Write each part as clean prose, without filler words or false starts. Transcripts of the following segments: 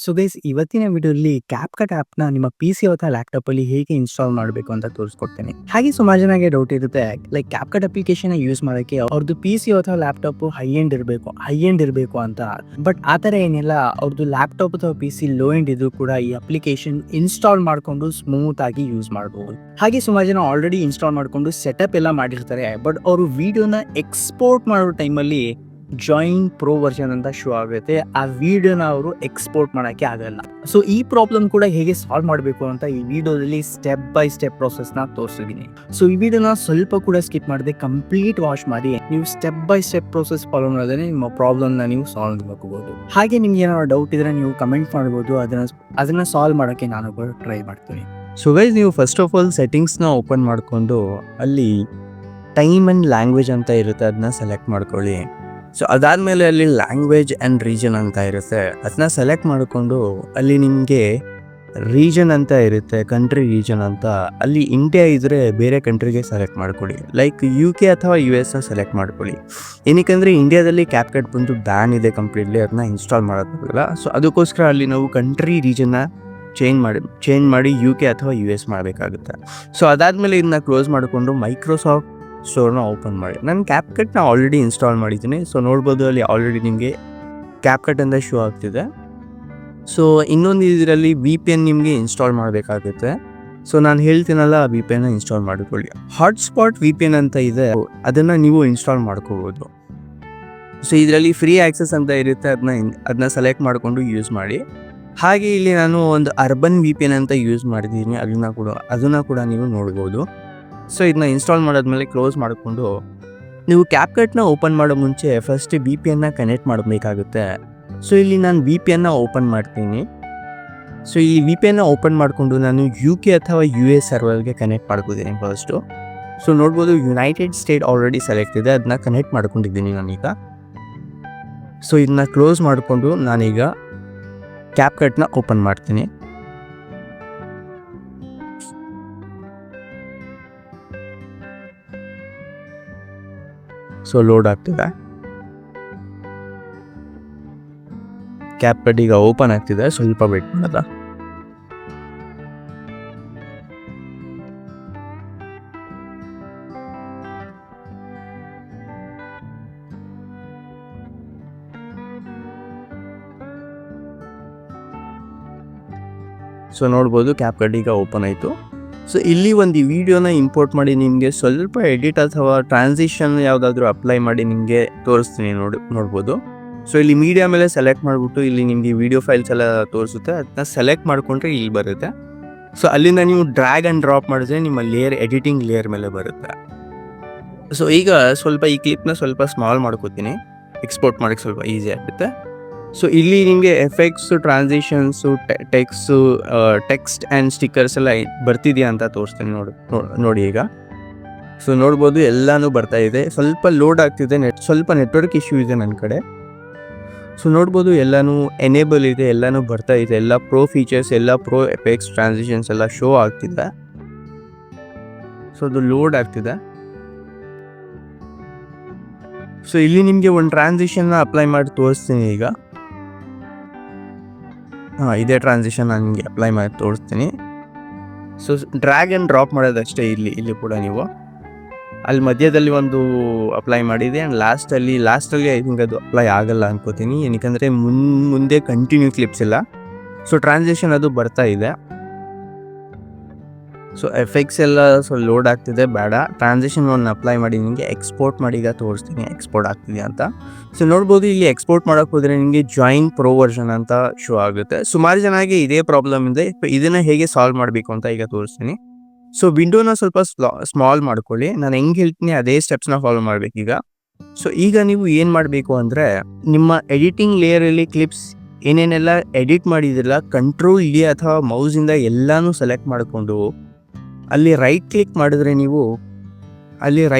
So guys ಇವತ್ತಿನ ವಿಡಿಯೋದಲ್ಲಿ ಕ್ಯಾಪ್ಕಟ್ ಆ್ಯಪ್ನ ನಿಮ್ಮ ಪಿ ಸಿ ಅಥವಾ ಲ್ಯಾಪ್ಟಾಪಲ್ಲಿ ಹೇಗೆ ಇನ್ಸ್ಟಾಲ್ ಮಾಡಬೇಕು ಅಂತ ತೋರಿಸ್ಕೊಡ್ತೇನೆ. ಹಾಗೆ ಸುಮಾರು ಜನಕ್ಕೆ ಡೌಟ್ ಇರುತ್ತೆ, ಲೈಕ್ ಕ್ಯಾಪ್ಕಟ್ ಅಪ್ಲಿಕೇಶನ್ ಯೂಸ್ ಮಾಡೋಕ್ಕೆ ಅವ್ರದ್ದು ಪಿ ಸಿ ಅಥವಾ ಲ್ಯಾಪ್ಟಾಪ್ ಹೈ ಎಂಡ್ ಇರಬೇಕು ಅಂತ. ಬಟ್ ಆ ಥರ ಏನಿಲ್ಲ, ಅವ್ರದ್ದು ಲ್ಯಾಪ್ಟಾಪ್ ಅಥವಾ ಪಿ ಸಿ ಲೋ ಎಂಡ್ ಇದ್ರೂ ಕೂಡ ಈ ಅಪ್ಲಿಕೇಶನ್ ಇನ್ಸ್ಟಾಲ್ ಮಾಡಿಕೊಂಡು ಸ್ಮೂತ್ ಆಗಿ ಯೂಸ್ ಮಾಡಬಹುದು. ಹಾಗೆ ಸುಮಾರು ಜನ ಆಲ್ರೆಡಿ ಇನ್ಸ್ಟಾಲ್ ಮಾಡಿಕೊಂಡು ಸೆಟಪ್ ಎಲ್ಲ ಮಾಡಿರ್ತಾರೆ, ಬಟ್ ಅವರು ವಿಡಿಯೋನ ಎಕ್ಸ್ಪೋರ್ಟ್ ಮಾಡೋ ಟೈಮಲ್ಲಿ ಜಾಯಿನ್ ಪ್ರೋ ವರ್ಷನ್ ಅಂತ ಶೋ ಆಗುತ್ತೆ. ಆ ವಿಡಿಯೋನ ಅವರು ಎಕ್ಸ್ಪೋರ್ಟ್ ಮಾಡೋಕ್ಕೆ ಆಗಲ್ಲ. ಸೊ ಈ ಪ್ರಾಬ್ಲಮ್ ಕೂಡ ಹೇಗೆ ಸಾಲ್ವ್ ಮಾಡಬೇಕು ಅಂತ ಈ ವಿಡಿಯೋದಲ್ಲಿ ಸ್ಟೆಪ್ ಬೈ ಸ್ಟೆಪ್ ಪ್ರೊಸೆಸ್ನ ತೋರಿಸಿದ್ದೀನಿ. ಸೊ ಈ ವಿಡಿಯೋನ ಸ್ವಲ್ಪ ಕೂಡ ಸ್ಕಿಪ್ ಮಾಡದೆ ಕಂಪ್ಲೀಟ್ ವಾಚ್ ಮಾಡಿ ನೀವು step by step process follow ಮಾಡಿದ್ರೆ ನಿಮ್ಮ ಪ್ರಾಬ್ಲಮ್ನ ನೀವು ಸಾಲ್ವ್ ಮಾಡ್ಕೋಬಹುದು. ಹಾಗೆ ನಿಮ್ಗೆ ಏನಾದ್ರು ಡೌಟ್ ಇದ್ರೆ ನೀವು ಕಮೆಂಟ್ ಮಾಡ್ಬೋದು, ಅದನ್ನ ಸಾಲ್ವ್ ಮಾಡೋಕ್ಕೆ ನಾನು ಕೂಡ ಟ್ರೈ ಮಾಡ್ತೀನಿ. ಸೊ ಗೈಸ್, ನೀವು ಫಸ್ಟ್ ಆಫ್ ಆಲ್ ಸೆಟ್ಟಿಂಗ್ಸ್ನ ಓಪನ್ ಮಾಡಿಕೊಂಡು ಅಲ್ಲಿ ಟೈಮ್ ಆ್ಯಂಡ್ ಲ್ಯಾಂಗ್ವೇಜ್ ಅಂತ ಇರುತ್ತೆ, ಅದನ್ನ ಸೆಲೆಕ್ಟ್ ಮಾಡ್ಕೊಳ್ಳಿ. ಸೊ ಅದಾದಮೇಲೆ ಅಲ್ಲಿ ಲ್ಯಾಂಗ್ವೇಜ್ ಆ್ಯಂಡ್ ರೀಜನ್ ಅಂತ ಇರುತ್ತೆ, ಅದನ್ನ ಸೆಲೆಕ್ಟ್ ಮಾಡಿಕೊಂಡು ಅಲ್ಲಿ ನಿಮಗೆ ರೀಜನ್ ಅಂತ ಇರುತ್ತೆ, ಕಂಟ್ರಿ ರೀಜನ್ ಅಂತ. ಅಲ್ಲಿ ಇಂಡಿಯಾ ಇದ್ದರೆ ಬೇರೆ ಕಂಟ್ರಿಗೆ ಸೆಲೆಕ್ಟ್ ಮಾಡ್ಕೊಳ್ಳಿ, ಲೈಕ್ UK ಅಥವಾ US ಸೆಲೆಕ್ಟ್ ಮಾಡ್ಕೊಳ್ಳಿ. ಏನಕ್ಕೆ ಇಂಡಿಯಾದಲ್ಲಿ ಕ್ಯಾಪ್ಕಟ್ ಬಂದು ಬ್ಯಾನ್ ಇದೆ ಕಂಪ್ಲೀಟ್ಲಿ, ಅದನ್ನ ಇನ್ಸ್ಟಾಲ್ ಮಾಡೋಕ್ಕಾಗಲ್ಲ. ಸೊ ಅದಕ್ಕೋಸ್ಕರ ಅಲ್ಲಿ ನಾವು ಕಂಟ್ರಿ ರೀಜನ್ನ ಚೇಂಜ್ ಮಾಡಿ UK ಅಥವಾ US ಮಾಡಬೇಕಾಗುತ್ತೆ. ಸೊ ಅದಾದಮೇಲೆ ಇದನ್ನ ಕ್ಲೋಸ್ ಮಾಡಿಕೊಂಡು ಮೈಕ್ರೋಸಾಫ್ಟ್ ಸ್ಟೋರ್ನ ಓಪನ್ ಮಾಡಿ. ನಾನು ಕ್ಯಾಪ್ಕಟ್ನ ಆಲ್ರೆಡಿ ಇನ್ಸ್ಟಾಲ್ ಮಾಡಿದ್ದೀನಿ. ಸೊ ನೋಡ್ಬೋದು, ಅಲ್ಲಿ ಆಲ್ರೆಡಿ ನಿಮಗೆ ಕ್ಯಾಪ್ಕಟ್ ಅಂತ ಶೋ ಆಗ್ತಿದೆ. ಸೊ ಇನ್ನೊಂದು ಇದರಲ್ಲಿ VPN ನಿಮಗೆ ಇನ್ಸ್ಟಾಲ್ ಮಾಡಬೇಕಾಗುತ್ತೆ. ಸೊ ನಾನು ಹೇಳ್ತೀನಲ್ಲ, VPN ಇನ್ಸ್ಟಾಲ್ ಮಾಡಿಕೊಳ್ಳಿ. ಹಾಟ್ಸ್ಪಾಟ್ VPN ಅಂತ ಇದೆ, ಅದನ್ನು ನೀವು ಇನ್ಸ್ಟಾಲ್ ಮಾಡ್ಕೋಬೋದು. ಸೊ ಇದರಲ್ಲಿ ಫ್ರೀ ಆ್ಯಕ್ಸೆಸ್ ಅಂತ ಇರುತ್ತೆ, ಅದನ್ನ ಸೆಲೆಕ್ಟ್ ಮಾಡಿಕೊಂಡು ಯೂಸ್ ಮಾಡಿ. ಹಾಗೆ ಇಲ್ಲಿ ನಾನು ಒಂದು ಅರ್ಬನ್ VPN ಅಂತ ಯೂಸ್ ಮಾಡಿದ್ದೀನಿ, ಅದನ್ನು ಕೂಡ ನೀವು ನೋಡ್ಬೋದು. ಸೊ ಇದನ್ನ ಇನ್ಸ್ಟಾಲ್ ಮಾಡಾದ್ಮೇಲೆ ಕ್ಲೋಸ್ ಮಾಡಿಕೊಂಡು ನೀವು ಕ್ಯಾಪ್ಕಟ್ನ ಓಪನ್ ಮಾಡೋ ಮುಂಚೆ ಫಸ್ಟ್ VPNನ ಕನೆಕ್ಟ್ ಮಾಡಬೇಕಾಗುತ್ತೆ. ಸೊ ಇಲ್ಲಿ ನಾನು VPNನ ಓಪನ್ ಮಾಡ್ತೀನಿ. ಸೊ ಈ VPNನ ಓಪನ್ ಮಾಡಿಕೊಂಡು ನಾನು UK ಅಥವಾ US ಸರ್ವರ್ಗೆ ಕನೆಕ್ಟ್ ಮಾಡ್ಕೋತೀನಿ ಫಸ್ಟು. ಸೊ ನೋಡ್ಬೋದು, ಯುನೈಟೆಡ್ ಸ್ಟೇಟ್ ಆಲ್ರೆಡಿ ಸೆಲೆಕ್ಟ್ ಇದೆ, ಅದನ್ನ ಕನೆಕ್ಟ್ ಮಾಡ್ಕೊಂಡಿದ್ದೀನಿ ನಾನೀಗ. ಸೊ ಇದನ್ನ ಕ್ಲೋಸ್ ಮಾಡಿಕೊಂಡು ನಾನೀಗ ಕ್ಯಾಪ್ಕಟ್ನ ಓಪನ್ ಮಾಡ್ತೀನಿ. ಸೊ ಲೋಡ್ ಆಗ್ತಿದೆ, ಕ್ಯಾಪ್ಕಟ್ ಈಗ ಓಪನ್ ಆಗ್ತಿದೆ, ಸ್ವಲ್ಪ ವೇಟ್ ಮಾಡೋದ. ಸೊ ನೋಡ್ಬೋದು, ಕ್ಯಾಪ್ಕಟ್ ಈಗ ಓಪನ್ ಆಯಿತು. ಸೊ ಇಲ್ಲಿ ಒಂದು ವಿಡಿಯೋನ ಇಂಪೋರ್ಟ್ ಮಾಡಿ ನಿಮಗೆ ಸ್ವಲ್ಪ ಎಡಿಟ್ ಅಥವಾ ಟ್ರಾನ್ಸಿಷನ್ ಯಾವುದಾದ್ರೂ ಅಪ್ಲೈ ಮಾಡಿ ನಿಮಗೆ ತೋರಿಸ್ತೀನಿ, ನೋಡ್ಬೋದು. ಸೊ ಇಲ್ಲಿ ಮೀಡಿಯಾ ಮೇಲೆ ಸೆಲೆಕ್ಟ್ ಮಾಡಿಬಿಟ್ಟು ಇಲ್ಲಿ ನಿಮಗೆ ವಿಡಿಯೋ ಫೈಲ್ಸ್ ಎಲ್ಲ ತೋರಿಸುತ್ತೆ, ಅದನ್ನ ಸೆಲೆಕ್ಟ್ ಮಾಡಿಕೊಂಡ್ರೆ ಇಲ್ಲಿ ಬರುತ್ತೆ. ಸೊ ಅಲ್ಲಿಂದ ನೀವು ಡ್ರ್ಯಾಗ್ ಆ್ಯಂಡ್ ಡ್ರಾಪ್ ಮಾಡಿದ್ರೆ ನಿಮ್ಮ ಎಡಿಟಿಂಗ್ ಲೇಯರ್ ಮೇಲೆ ಬರುತ್ತೆ. ಸೊ ಈಗ ಸ್ವಲ್ಪ ಈ ಕ್ಲಿಪ್ನ ಸ್ವಲ್ಪ ಸ್ಮಾಲ್ ಮಾಡ್ಕೋತೀನಿ, ಎಕ್ಸ್ಪೋರ್ಟ್ ಮಾಡೋಕ್ಕೆ ಸ್ವಲ್ಪ ಈಸಿ ಆಗುತ್ತೆ. ಸೊ ಇಲ್ಲಿ ನಿಮಗೆ ಎಫೆಕ್ಟ್ಸು, ಟ್ರಾನ್ಸಿಷನ್ಸು, ಟೆಕ್ಸ್ಟ್ ಆ್ಯಂಡ್ ಸ್ಟಿಕ್ಕರ್ಸ್ ಎಲ್ಲ ಬರ್ತಿದೆಯಾ ಅಂತ ತೋರಿಸ್ತೀನಿ, ನೋಡಿ ಈಗ. ಸೊ ನೋಡ್ಬೋದು, ಎಲ್ಲನೂ ಬರ್ತಾ ಇದೆ. ಸ್ವಲ್ಪ ಲೋಡ್ ಆಗ್ತಿದೆ, ಸ್ವಲ್ಪ ನೆಟ್ವರ್ಕ್ ಇಶ್ಯೂ ಇದೆ ನನ್ನ ಕಡೆ. ಸೊ ನೋಡ್ಬೋದು, ಎಲ್ಲನೂ ಎನೇಬಲ್ ಇದೆ, ಎಲ್ಲನೂ ಬರ್ತಾ ಇದೆ, ಎಲ್ಲ ಪ್ರೋ ಫೀಚರ್ಸ್, ಎಲ್ಲ ಪ್ರೋ ಎಫೆಕ್ಟ್ಸ್, ಟ್ರಾನ್ಸಿಷನ್ಸ್ ಎಲ್ಲ ಶೋ ಆಗ್ತಿದೆ. ಸೊ ಅದು ಲೋಡ್ ಆಗ್ತಿದೆ. ಸೊ ಇಲ್ಲಿ ನಿಮಗೆ ಒಂದು ಟ್ರಾನ್ಸಿಷನ್ನ ಅಪ್ಲೈ ಮಾಡಿ ತೋರಿಸ್ತೀನಿ ಈಗ. ಇದೇ ಟ್ರಾನ್ಸಿಷನ್ ನಾನು ನಿಮಗೆ ಅಪ್ಲೈ ಮಾಡಿ ತೋರಿಸ್ತೀನಿ. ಸೊ ಡ್ರ್ಯಾಗ್ ಆ್ಯಂಡ್ ಡ್ರಾಪ್ ಮಾಡೋದಷ್ಟೇ. ಇಲ್ಲಿ ಕೂಡ ನೀವು ಅಲ್ಲಿ ಮಧ್ಯದಲ್ಲಿ ಒಂದು ಅಪ್ಲೈ ಮಾಡಿದೆ, ಆ್ಯಂಡ್ ಲಾಸ್ಟಲ್ಲಿ ಐ ಥಿಂಕ್ ಅದು ಅಪ್ಲೈ ಆಗಲ್ಲ ಅನ್ಕೋತೀನಿ, ಏನಕ್ಕೆ ಮುಂದೆ ಕಂಟಿನ್ಯೂ ಕ್ಲಿಪ್ಸ್ ಇಲ್ಲ. ಸೊ ಟ್ರಾನ್ಸಿಷನ್ ಅದು ಬರ್ತಾ ಇದೆ. ಸೊ ಎಫೆಕ್ಟ್ಸ್ ಎಲ್ಲ ಲೋಡ್ ಆಗ್ತಿದೆ, ಬೇಡ. ಟ್ರಾನ್ಸಿಷನ್ ಒಂದು ಅಪ್ಲೈ ಮಾಡಿ ನಿಮಗೆ ಎಕ್ಸ್ಪೋರ್ಟ್ ಮಾಡಿ ಈಗ ತೋರಿಸ್ತೀನಿ ಎಕ್ಸ್ಪೋರ್ಟ್ ಆಗ್ತಿದೆ ಅಂತ. ಸೊ ನೋಡ್ಬೋದು, ಇಲ್ಲಿ ಎಕ್ಸ್ಪೋರ್ಟ್ ಮಾಡೋಕೆ ಹೋದರೆ ನಿಮಗೆ ಜಾಯಿನ್ ಪ್ರೋ ವರ್ಷನ್ ಅಂತ ಶೋ ಆಗುತ್ತೆ. ಸುಮಾರು ಜನಕ್ಕೆ ಇದೇ ಪ್ರಾಬ್ಲಮ್ ಇದೆ. ಇದನ್ನು ಹೇಗೆ ಸಾಲ್ವ್ ಮಾಡಬೇಕು ಅಂತ ಈಗ ತೋರಿಸ್ತೀನಿ. ಸೊ ವಿಂಡೋನ ಸ್ವಲ್ಪ ಸ್ಮಾಲ್ ಮಾಡ್ಕೊಳ್ಳಿ, ನಾನು ಹೆಂಗೆ ಹೇಳ್ತೀನಿ ಅದೇ ಸ್ಟೆಪ್ಸ್ನ ಫಾಲೋ ಮಾಡಬೇಕೀಗ. ಸೊ ಈಗ ನೀವು ಏನು ಮಾಡಬೇಕು ಅಂದರೆ, ನಿಮ್ಮ ಎಡಿಟಿಂಗ್ ಲೇಯರಲ್ಲಿ ಕ್ಲಿಪ್ಸ್ ಏನೇನೆಲ್ಲ ಎಡಿಟ್ ಮಾಡಿದಿರಲ್ಲ, ಕಂಟ್ರೋಲ್ A ಅಥವಾ ಮೌಸಿಂದ ಎಲ್ಲನೂ ಸೆಲೆಕ್ಟ್ ಮಾಡಿಕೊಂಡು ಅಲ್ಲಿ ರೈಟ್ ಕ್ಲಿಕ್ ಮಾಡಿದ್ರೆ ನೀವು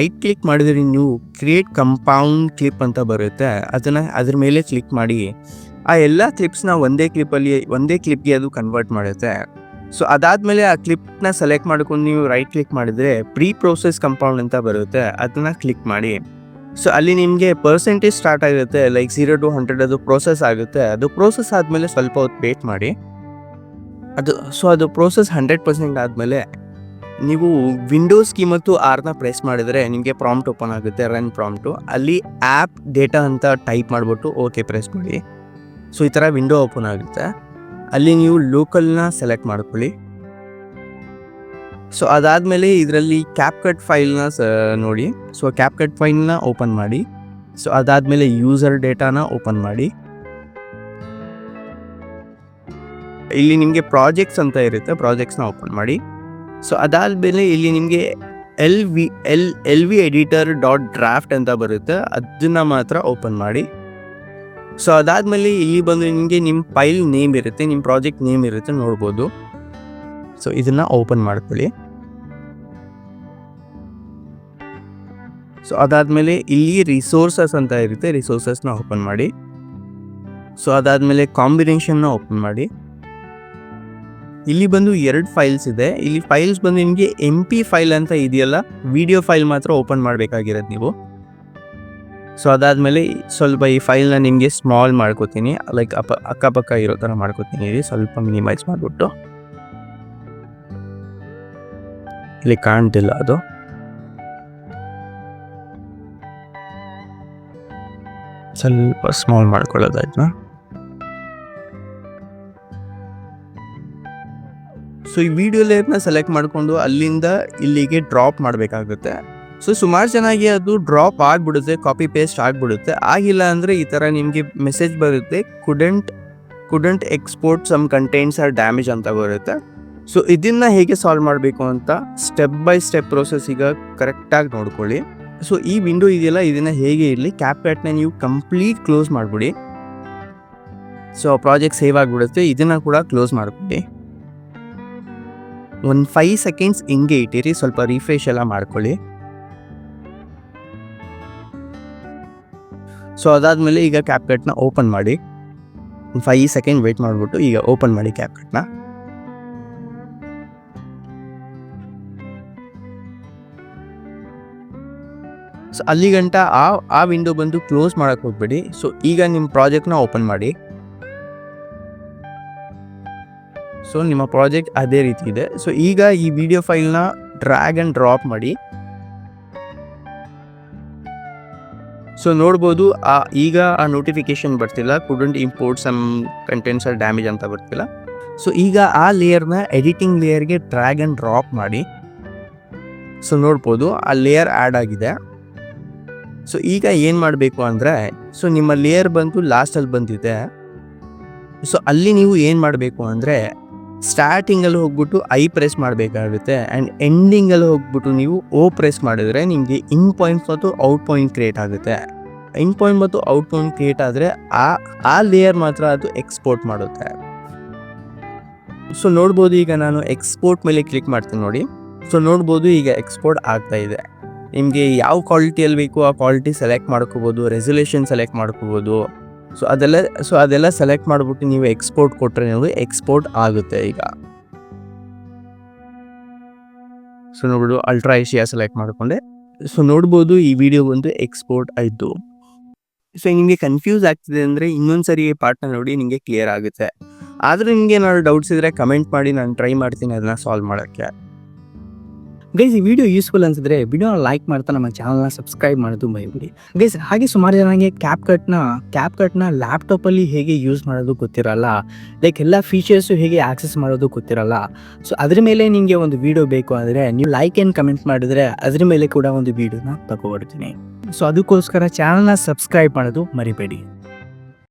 ಕ್ರಿಯೇಟ್ ಕಂಪೌಂಡ್ ಕ್ಲಿಪ್ ಅಂತ ಬರುತ್ತೆ, ಅದ್ರ ಮೇಲೆ ಕ್ಲಿಕ್ ಮಾಡಿ ಆ ಎಲ್ಲ ಕ್ಲಿಪ್ಸ್ನ ಒಂದೇ ಕ್ಲಿಪ್ಗೆ ಅದು ಕನ್ವರ್ಟ್ ಮಾಡುತ್ತೆ. ಸೊ ಅದಾದಮೇಲೆ ಆ ಕ್ಲಿಪ್ನ ಸೆಲೆಕ್ಟ್ ಮಾಡ್ಕೊಂಡು ನೀವು ರೈಟ್ ಕ್ಲಿಕ್ ಮಾಡಿದರೆ ಪ್ರೀ ಪ್ರೋಸೆಸ್ ಕಂಪೌಂಡ್ ಅಂತ ಬರುತ್ತೆ, ಅದನ್ನ ಕ್ಲಿಕ್ ಮಾಡಿ. ಸೊ ಅಲ್ಲಿ ನಿಮಗೆ ಪರ್ಸೆಂಟೇಜ್ ಸ್ಟಾರ್ಟ್ ಆಗುತ್ತೆ, ಲೈಕ್ 0 to 100 ಅದು ಪ್ರೋಸೆಸ್ ಆಗುತ್ತೆ. ಅದು ಪ್ರೋಸೆಸ್ ಆದಮೇಲೆ ಸ್ವಲ್ಪ ಹೊತ್ತು ವೇಟ್ ಮಾಡಿ. ಅದು ಪ್ರೋಸೆಸ್ 100% ಆದಮೇಲೆ ನೀವು ವಿಂಡೋಸ್ ಕೀ ಮತ್ತು ಆರ್ನ ಪ್ರೆಸ್ ಮಾಡಿದರೆ ನಿಮಗೆ ಪ್ರಾಂಪ್ಟ್ ಓಪನ್ ಆಗುತ್ತೆ, ರನ್ ಪ್ರಾಂಪ್ಟು. ಅಲ್ಲಿ ಆ್ಯಪ್ ಡೇಟಾ ಅಂತ ಟೈಪ್ ಮಾಡಿಬಿಟ್ಟು ಓಕೆ ಪ್ರೆಸ್ ಮಾಡಿ. ಸೊ ಈ ಥರ ವಿಂಡೋ ಓಪನ್ ಆಗುತ್ತೆ. ಅಲ್ಲಿ ನೀವು ಲೋಕಲ್ನ ಸೆಲೆಕ್ಟ್ ಮಾಡ್ಕೊಳ್ಳಿ. ಸೊ ಅದಾದಮೇಲೆ ಇದರಲ್ಲಿ ಕ್ಯಾಪ್ಕಟ್ ಫೈಲ್ನ ನೋಡಿ. ಸೊ ಕ್ಯಾಪ್ಕಟ್ ಫೈಲ್ನ ಓಪನ್ ಮಾಡಿ. ಸೊ ಅದಾದಮೇಲೆ ಯೂಸರ್ ಡೇಟಾನ ಓಪನ್ ಮಾಡಿ. ಇಲ್ಲಿ ನಿಮಗೆ ಪ್ರಾಜೆಕ್ಟ್ಸ್ ಅಂತ ಇರುತ್ತೆ, ಪ್ರಾಜೆಕ್ಟ್ಸ್ನ ಓಪನ್ ಮಾಡಿ. ಸೊ ಅದಾದಮೇಲೆ ಇಲ್ಲಿ ನಿಮಗೆ LV ಎಡಿಟರ್ .draft ಅಂತ ಬರುತ್ತೆ, ಅದನ್ನು ಮಾತ್ರ ಓಪನ್ ಮಾಡಿ. ಸೊ ಅದಾದಮೇಲೆ ಇಲ್ಲಿ ಬಂದು ನಿಮಗೆ ನಿಮ್ಮ ಫೈಲ್ ನೇಮ್ ಇರುತ್ತೆ, ನಿಮ್ಮ ಪ್ರಾಜೆಕ್ಟ್ ನೇಮ್ ಇರುತ್ತೆ, ನೋಡ್ಬೋದು. ಸೊ ಇದನ್ನು ಓಪನ್ ಮಾಡ್ಕೊಳ್ಳಿ. ಸೊ ಅದಾದಮೇಲೆ ಇಲ್ಲಿ ರಿಸೋರ್ಸಸ್ ಅಂತ ಇರುತ್ತೆ, ರಿಸೋರ್ಸಸ್ನ ಓಪನ್ ಮಾಡಿ. ಸೊ ಅದಾದಮೇಲೆ ಕಾಂಬಿನೇಷನ್ನ ಓಪನ್ ಮಾಡಿ. ಇಲ್ಲಿ ಬಂದು 2 ಫೈಲ್ಸ್ ಇದೆ. ಇಲ್ಲಿ ಫೈಲ್ಸ್ ಬಂದು ನಿಮಗೆ MP ಫೈಲ್ ಅಂತ ಇದೆಯಲ್ಲ, ವಿಡಿಯೋ ಫೈಲ್ ಮಾತ್ರ ಓಪನ್ ಮಾಡಬೇಕಾಗಿರೋದು ನೀವು. ಸೊ ಅದಾದಮೇಲೆ ಸ್ವಲ್ಪ ಈ ಫೈಲ್ನ ನಿಮಗೆ ಸ್ಮಾಲ್ ಮಾಡ್ಕೋತೀನಿ, ಲೈಕ್ ಅಕ್ಕಪಕ್ಕ ಇರೋ ಥರ ಮಾಡ್ಕೋತೀನಿ. ಸ್ವಲ್ಪ ಮಿನಿಮೈಸ್ ಮಾಡಿಬಿಟ್ಟು, ಇಲ್ಲಿ ಕಾಣ್ತಿಲ್ಲ ಅದು. ಸ್ವಲ್ಪ ಸ್ಮಾಲ್ ಮಾಡ್ಕೊಳ್ಳೋದಾಯ್ತು. ಸೊ ಈ ವಿಡಿಯೋ ಲೇಯರ್ನ ಸೆಲೆಕ್ಟ್ ಮಾಡಿಕೊಂಡು ಅಲ್ಲಿಂದ ಇಲ್ಲಿಗೆ ಡ್ರಾಪ್ ಮಾಡಬೇಕಾಗುತ್ತೆ. ಸೊ ಸುಮಾರು ಚೆನ್ನಾಗಿ ಅದು ಡ್ರಾಪ್ ಆಗಿಬಿಡುತ್ತೆ, ಕಾಪಿ ಪೇಸ್ಟ್ ಆಗಿಬಿಡುತ್ತೆ. ಆಗಿಲ್ಲ ಅಂದರೆ ಈ ಥರ ನಿಮಗೆ ಮೆಸೇಜ್ ಬರುತ್ತೆ, couldn't export some contents are damage ಅಂತ ಬರುತ್ತೆ. ಸೊ ಇದನ್ನು ಹೇಗೆ ಸಾಲ್ವ್ ಮಾಡಬೇಕು ಅಂತ ಸ್ಟೆಪ್ ಬೈ ಸ್ಟೆಪ್ ಪ್ರೋಸೆಸ್ ಈಗ ಕರೆಕ್ಟಾಗಿ ನೋಡ್ಕೊಳ್ಳಿ. ಸೊ ಈ ವಿಂಡೋ ಇದೆಯಲ್ಲ, ಇದನ್ನು ಹೇಗೆ ಇರಲಿ, ಕ್ಯಾಪ್ಕಟ್ನ ನೀವು ಕಂಪ್ಲೀಟ್ ಕ್ಲೋಸ್ ಮಾಡಿಬಿಡಿ. ಸೊ ಪ್ರಾಜೆಕ್ಟ್ ಸೇವ್ ಆಗಿಬಿಡುತ್ತೆ. ಇದನ್ನು ಕೂಡ ಕ್ಲೋಸ್ ಮಾಡಿಬಿಡಿ. ಒಂದು 5 ಸೆಕೆಂಡ್ಸ್ ಹಿಂಗೆ ಇಟ್ಟಿರಿ, ಸ್ವಲ್ಪ ರಿಫ್ರೆಶ್ ಎಲ್ಲ ಮಾಡ್ಕೊಳ್ಳಿ. ಸೊ ಅದಾದಮೇಲೆ ಈಗ ಕ್ಯಾಪ್ಕಟ್ನ ಓಪನ್ ಮಾಡಿ. 5 ಸೆಕೆಂಡ್ ವೇಟ್ ಮಾಡಿಬಿಟ್ಟು ಈಗ ಓಪನ್ ಮಾಡಿ ಕ್ಯಾಪ್ಕಟ್ನ. ಸೊ ಅಲ್ಲಿ ಗಂಟ ಆ ವಿಂಡೋ ಬಂದು ಕ್ಲೋಸ್ ಮಾಡೋಕ್ಕೆ ಹೋಗ್ಬೇಡಿ. ಸೊ ಈಗ ನಿಮ್ಮ ಪ್ರಾಜೆಕ್ಟ್ನ ಓಪನ್ ಮಾಡಿ. ಸೊ ನಿಮ್ಮ ಪ್ರಾಜೆಕ್ಟ್ ಅದೇ ರೀತಿ ಇದೆ. ಸೊ ಈಗ ಈ ವಿಡಿಯೋ ಫೈಲ್ನ ಡ್ರ್ಯಾಗ್ ಆ್ಯಂಡ್ ಡ್ರಾಪ್ ಮಾಡಿ. ಸೊ ನೋಡ್ಬೋದು ಈಗ ಆ ನೋಟಿಫಿಕೇಶನ್ ಬರ್ತಿಲ್ಲ, couldn't import some contents are damage ಅಂತ ಬರ್ತಿಲ್ಲ. ಸೊ ಈಗ ಆ ಲೇಯರ್ನ ಎಡಿಟಿಂಗ್ ಲೇಯರ್ಗೆ ಡ್ರ್ಯಾಗ್ ಆ್ಯಂಡ್ ಡ್ರಾಪ್ ಮಾಡಿ. ಸೊ ನೋಡ್ಬೋದು ಆ ಲೇಯರ್ ಆ್ಯಡ್ ಆಗಿದೆ. ಸೊ ಈಗ ಏನು ಮಾಡಬೇಕು ಅಂದರೆ, ಸೊ ನಿಮ್ಮ ಲೇಯರ್ ಬಂದು ಲಾಸ್ಟಲ್ಲಿ ಬಂದಿದೆ. ಸೊ ಅಲ್ಲಿ ನೀವು ಏನು ಮಾಡಬೇಕು ಅಂದರೆ, ಸ್ಟಾರ್ಟಿಂಗಲ್ಲಿ ಹೋಗ್ಬಿಟ್ಟು ಐ ಪ್ರೆಸ್ ಮಾಡಬೇಕಾಗುತ್ತೆ ಆ್ಯಂಡ್ ಎಂಡಿಂಗಲ್ಲಿ ಹೋಗ್ಬಿಟ್ಟು ನೀವು O ಪ್ರೆಸ್ ಮಾಡಿದ್ರೆ ನಿಮಗೆ ಇನ್ ಪಾಯಿಂಟ್ ಮತ್ತು ಔಟ್ ಪಾಯಿಂಟ್ ಕ್ರಿಯೇಟ್ ಆಗುತ್ತೆ. ಇನ್ ಪಾಯಿಂಟ್ ಮತ್ತು ಔಟ್ ಪಾಯಿಂಟ್ ಕ್ರಿಯೇಟ್ ಆದರೆ ಆ ಲೇಯರ್ ಮಾತ್ರ ಅದು ಎಕ್ಸ್ಪೋರ್ಟ್ ಮಾಡುತ್ತೆ. ಸೊ ನೋಡ್ಬೋದು ಈಗ ನಾನು ಎಕ್ಸ್ಪೋರ್ಟ್ ಮೇಲೆ ಕ್ಲಿಕ್ ಮಾಡ್ತೀನಿ ನೋಡಿ. ಸೊ ನೋಡ್ಬೋದು ಈಗ ಎಕ್ಸ್ಪೋರ್ಟ್ ಆಗ್ತಾ ಇದೆ. ನಿಮಗೆ ಯಾವ ಕ್ವಾಲಿಟಿಯಲ್ಲಿ ಬೇಕು ಆ ಕ್ವಾಲಿಟಿ ಸೆಲೆಕ್ಟ್ ಮಾಡ್ಕೋಬೋದು, ರೆಸೊಲ್ಯೂಷನ್ ಸೆಲೆಕ್ಟ್ ಮಾಡ್ಕೋಬೋದು. ಸೊ ಅದೆಲ್ಲ ಸೆಲೆಕ್ಟ್ ಮಾಡಿಬಿಟ್ಟು ನೀವು ಎಕ್ಸ್ಪೋರ್ಟ್ ಕೊಟ್ಟರೆ ನೀವು ಎಕ್ಸ್ಪೋರ್ಟ್ ಆಗುತ್ತೆ ಈಗ. ಸೊ ನೋಡ್ಬೋದು ಅಲ್ಟ್ರಾ ಏಷಿಯಾ ಸೆಲೆಕ್ಟ್ ಮಾಡಿಕೊಂಡೆ. ಸೊ ನೋಡ್ಬೋದು ಈ ವಿಡಿಯೋ ಬಂದು ಎಕ್ಸ್ಪೋರ್ಟ್ ಆಯಿತು. ಸೊ ನಿಮಗೆ ಕನ್ಫ್ಯೂಸ್ ಆಗ್ತಿದೆ ಅಂದರೆ ಇನ್ನೊಂದು ಸರಿ ಈ ಪಾರ್ಟ್ನ ನೋಡಿ, ನಿಮಗೆ ಕ್ಲಿಯರ್ ಆಗುತ್ತೆ. ಆದರೆ ನಿಮಗೆ ಏನಾದ್ರು ಡೌಟ್ಸ್ ಇದ್ದರೆ ಕಮೆಂಟ್ ಮಾಡಿ, ನಾನು ಟ್ರೈ ಮಾಡ್ತೀನಿ ಅದನ್ನು ಸಾಲ್ವ್ ಮಾಡೋಕ್ಕೆ. ಗೈಸ್, ಈ ವಿಡಿಯೋ ಯೂಸ್ಫುಲ್ ಅನ್ಸಿದ್ರೆ ವಿಡಿಯೋನ ಲೈಕ್ ಮಾಡ್ತಾ ನಮ್ಮ ಚಾನಲ್ನ ಸಬ್ಸ್ಕ್ರೈಬ್ ಮಾಡೋದು ಮರಿಬೇಡಿ ಗೈಸ್. ಹಾಗೆ ಸುಮಾರು ಜನಕ್ಕೆ ಕ್ಯಾಪ್ಕಟ್ನ ಲ್ಯಾಪ್ಟಾಪಲ್ಲಿ ಹೇಗೆ ಯೂಸ್ ಮಾಡೋದು ಗೊತ್ತಿರಲ್ಲ, ಲೈಕ್ ಎಲ್ಲ ಫೀಚರ್ಸು ಹೇಗೆ ಆಕ್ಸೆಸ್ ಮಾಡೋದು ಗೊತ್ತಿರಲ್ಲ. ಸೊ ಅದ್ರ ಮೇಲೆ ನಿಮಗೆ ಒಂದು ವಿಡಿಯೋ ಬೇಕು ಅಂದರೆ ನೀವು ಲೈಕ್ ಆ್ಯಂಡ್ ಕಮೆಂಟ್ ಮಾಡಿದ್ರೆ ಅದ್ರ ಮೇಲೆ ಕೂಡ ಒಂದು ವಿಡಿಯೋನ ತಗೊಬರ್ತೀನಿ. ಸೊ ಅದಕ್ಕೋಸ್ಕರ ಚಾನಲ್ನ ಸಬ್ಸ್ಕ್ರೈಬ್ ಮಾಡೋದು ಮರಿಬೇಡಿ.